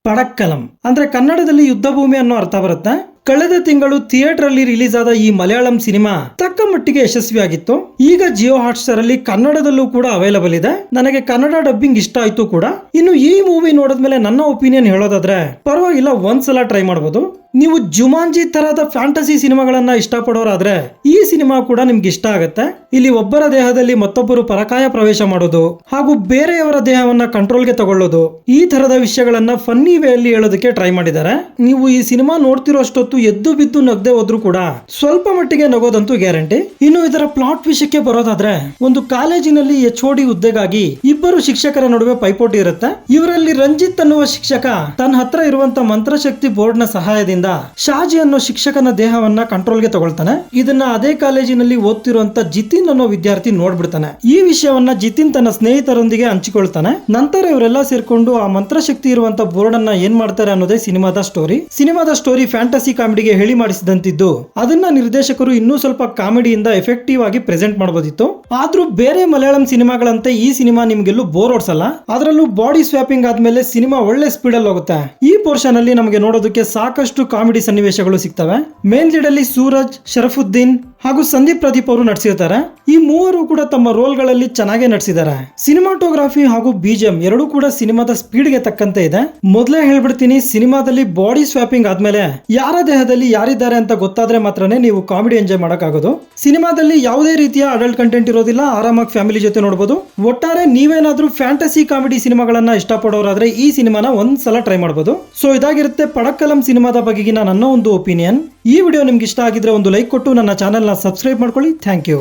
ಪಡಕ್ಕಲಂ ಅಂದ್ರೆ ಕನ್ನಡದಲ್ಲಿ ಯುದ್ಧ ಭೂಮಿ ಅನ್ನೋ ಅರ್ಥ ಬರುತ್ತೆ. ಕಳೆದ ತಿಂಗಳು ಥಿಯೇಟರ್ ಅಲ್ಲಿ ರಿಲೀಸ್ ಆದ ಈ ಮಲಯಾಳಂ ಸಿನಿಮಾ ತಕ್ಕ ಮಟ್ಟಿಗೆ ಯಶಸ್ವಿಯಾಗಿತ್ತು. ಈಗ ಜಿಯೋ ಹಾಟ್ಸ್ಟಾರ್ ಅಲ್ಲಿ ಕನ್ನಡದಲ್ಲೂ ಕೂಡ ಅವೈಲಬಲ್ ಇದೆ. ನನಗೆ ಕನ್ನಡ ಡಬ್ಬಿಂಗ್ ಇಷ್ಟ ಆಯ್ತು ಕೂಡ. ಇನ್ನು ಈ ಮೂವಿ ನೋಡಿದ್ಮೇಲೆ ನನ್ನ ಒಪಿನಿಯನ್ ಹೇಳೋದಾದ್ರೆ ಪರವಾಗಿಲ್ಲ, ಒಂದ್ಸಲ ಟ್ರೈ ಮಾಡಬಹುದು. ನೀವು ಜುಮಾಂಜಿ ತರಹದ ಫ್ಯಾಂಟಸಿ ಸಿನಿಮಾಗಳನ್ನ ಇಷ್ಟಪಡೋರಾದ್ರೆ ಈ ಸಿನಿಮಾ ಕೂಡ ನಿಮ್ಗೆ ಇಷ್ಟ ಆಗುತ್ತೆ. ಇಲ್ಲಿ ಒಬ್ಬರ ದೇಹದಲ್ಲಿ ಮತ್ತೊಬ್ಬರು ಪರಕಾಯ ಪ್ರವೇಶ ಮಾಡೋದು ಹಾಗೂ ಬೇರೆಯವರ ದೇಹವನ್ನ ಕಂಟ್ರೋಲ್ಗೆ ತಗೊಳ್ಳೋದು, ಈ ತರದ ವಿಷಯಗಳನ್ನ ಫನ್ನಿ ವೇ ಅಲ್ಲಿ ಹೇಳೋದಕ್ಕೆ ಟ್ರೈ ಮಾಡಿದ್ದಾರೆ. ನೀವು ಈ ಸಿನಿಮಾ ನೋಡ್ತಿರೋಷ್ಟೊತ್ತು ಎದ್ದು ಬಿದ್ದು ನಗದೆ ಹೋದ್ರು ಕೂಡ ಸ್ವಲ್ಪ ಮಟ್ಟಿಗೆ ನಗೋದಂತೂ ಗ್ಯಾರಂಟಿ. ಇನ್ನು ಇದರ ಪ್ಲಾಟ್ ವಿಷಯಕ್ಕೆ ಬರೋದಾದ್ರೆ, ಒಂದು ಕಾಲೇಜಿನಲ್ಲಿ HOD ಹುದ್ದೆಗಾಗಿ ಇಬ್ಬರು ಶಿಕ್ಷಕರ ನಡುವೆ ಪೈಪೋಟಿ ಇರುತ್ತೆ. ಇವರಲ್ಲಿ ರಂಜಿತ್ ಅನ್ನುವ ಶಿಕ್ಷಕ ತನ್ನ ಹತ್ರ ಇರುವಂತ ಮಂತ್ರಶಕ್ತಿ ಬೋರ್ಡ್ ನ ಸಹಾಯದಿಂದ ಶಾಜಿ ಅನ್ನೋ ಶಿಕ್ಷಕನ ದೇಹವನ್ನ ಕಂಟ್ರೋಲ್ಗೆ ತಗೊಳ್ತಾನೆ. ಇದನ್ನ ಅದೇ ಕಾಲೇಜಿನಲ್ಲಿ ಓದ್ತಿರುವಂತ ಜಿತಿನ್ ಅನ್ನೋ ವಿದ್ಯಾರ್ಥಿ ನೋಡ್ಬಿಡ್ತಾನೆ. ಈ ವಿಷಯವನ್ನ ಜಿತಿನ್ ತನ್ನ ಸ್ನೇಹಿತರೊಂದಿಗೆ ಹಂಚಿಕೊಳ್ತಾನೆ. ನಂತರ ಇವರೆಲ್ಲ ಸೇರ್ಕೊಂಡು ಆ ಮಂತ್ರಶಕ್ತಿ ಇರುವಂತ ಬೋರ್ಡ್ ಅನ್ನ ಏನ್ ಮಾಡ್ತಾರೆ ಅನ್ನೋದೇ ಸಿನಿಮಾದ ಸ್ಟೋರಿ ಫ್ಯಾಂಟಸಿ ಕಾಮಿಡಿಗೆ ಹೇಳಿ ಮಾಡಿಸಿದಂತಿದ್ದು, ಅದನ್ನ ನಿರ್ದೇಶಕರು ಇನ್ನೂ ಸ್ವಲ್ಪ ಕಾಮಿಡಿಯಿಂದ ಎಫೆಕ್ಟಿವ್ ಆಗಿ ಪ್ರೆಸೆಂಟ್ ಮಾಡಬಹುದಿತ್ತು. ಆದ್ರೂ ಬೇರೆ ಮಲಯಾಳಂ ಸಿನಿಮಾಗಳಂತೆ ಈ ಸಿನಿಮಾ ನಿಮ್ಗೆಲ್ಲೂ ಬೋರ್ ಓಡಿಸಲ್ಲ. ಅದರಲ್ಲೂ ಬಾಡಿ ಸ್ವ್ಯಾಪಿಂಗ್ ಆದ್ಮೇಲೆ ಸಿನಿಮಾ ಒಳ್ಳೆ ಸ್ಪೀಡ್ ಅಲ್ಲಿ ಹೋಗುತ್ತೆ. ಈ ಪೋರ್ಷನ್ ಅಲ್ಲಿ ನಮಗೆ ನೋಡೋದಕ್ಕೆ ಸಾಕಷ್ಟು ಕಾಮಿಡಿ ಸನ್ನಿವೇಶಗಳು ಸಿಗ್ತವೆ. ಮೇನ್ ಲೀಡ್ ಅಲ್ಲಿ ಸೂರಜ್, ಶರಫುದ್ದೀನ್ ಹಾಗೂ ಸಂದೀಪ್ ಪ್ರದೀಪ್ ಅವರು ನಟಿಸಿರ್ತಾರೆ. ಈ ಮೂವರು ಕೂಡ ತಮ್ಮ ರೋಲ್ ಗಳಲ್ಲಿ ಚೆನ್ನಾಗಿ ನಟಿಸಿದ್ದಾರೆ. ಸಿನಿಮಾಟೋಗ್ರಫಿ ಹಾಗೂ BGM ಎರಡೂ ಕೂಡ ಸಿನಿಮಾದ ಸ್ಪೀಡ್ ಗೆ ತಕ್ಕಂತೆ ಇದೆ. ಮೊದಲೇ ಹೇಳ್ಬಿಡ್ತೀನಿ, ಸಿನಿಮಾದಲ್ಲಿ ಬಾಡಿ ಸ್ವ್ಯಾಪಿಂಗ್ ಆದ್ಮೇಲೆ ಯಾರ ದೇಹದಲ್ಲಿ ಯಾರಿದ್ದಾರೆ ಅಂತ ಗೊತ್ತಾದ್ರೆ ಮಾತ್ರನೇ ನೀವು ಕಾಮಿಡಿ ಎಂಜಾಯ್ ಮಾಡಕ್ಕಾಗೋದು. ಸಿನಿಮಾದಲ್ಲಿ ಯಾವುದೇ ರೀತಿಯ ಅಡಲ್ಟ್ ಕಂಟೆಂಟ್ ಇರೋದಿಲ್ಲ. ಆರಾಮಾಗಿ ಫ್ಯಾಮಿಲಿ ಜೊತೆ ನೋಡಬಹುದು. ಒಟ್ಟಾರೆ ನೀವೇನಾದ್ರೂ ಫ್ಯಾಂಟಸಿ ಕಾಮಿಡಿ ಸಿನಿಮಾಗಳನ್ನ ಇಷ್ಟಪಡೋರಾದ್ರೆ ಈ ಸಿನಿಮಾನ ಒಂದ್ಸಲ ಟ್ರೈ ಮಾಡಬಹುದು. ಸೊ ಇದಾಗಿರುತ್ತೆ ಪಡಕ್ಕಲಂ ಸಿನಿಮಾದ ಬಗೆಗಿನ ನನ್ನ ಒಂದು ಒಪಿನಿಯನ್. ಈ ವಿಡಿಯೋ ನಿಮ್ಗೆ ಇಷ್ಟ ಆಗಿದ್ರೆ ಒಂದು ಲೈಕ್ ಕೊಟ್ಟು ನನ್ನ ಚಾನೆಲ್ ನ ಸಬ್ಸ್ಕ್ರೈಬ್ ಮಾಡ್ಕೊಳ್ಳಿ. Thank you.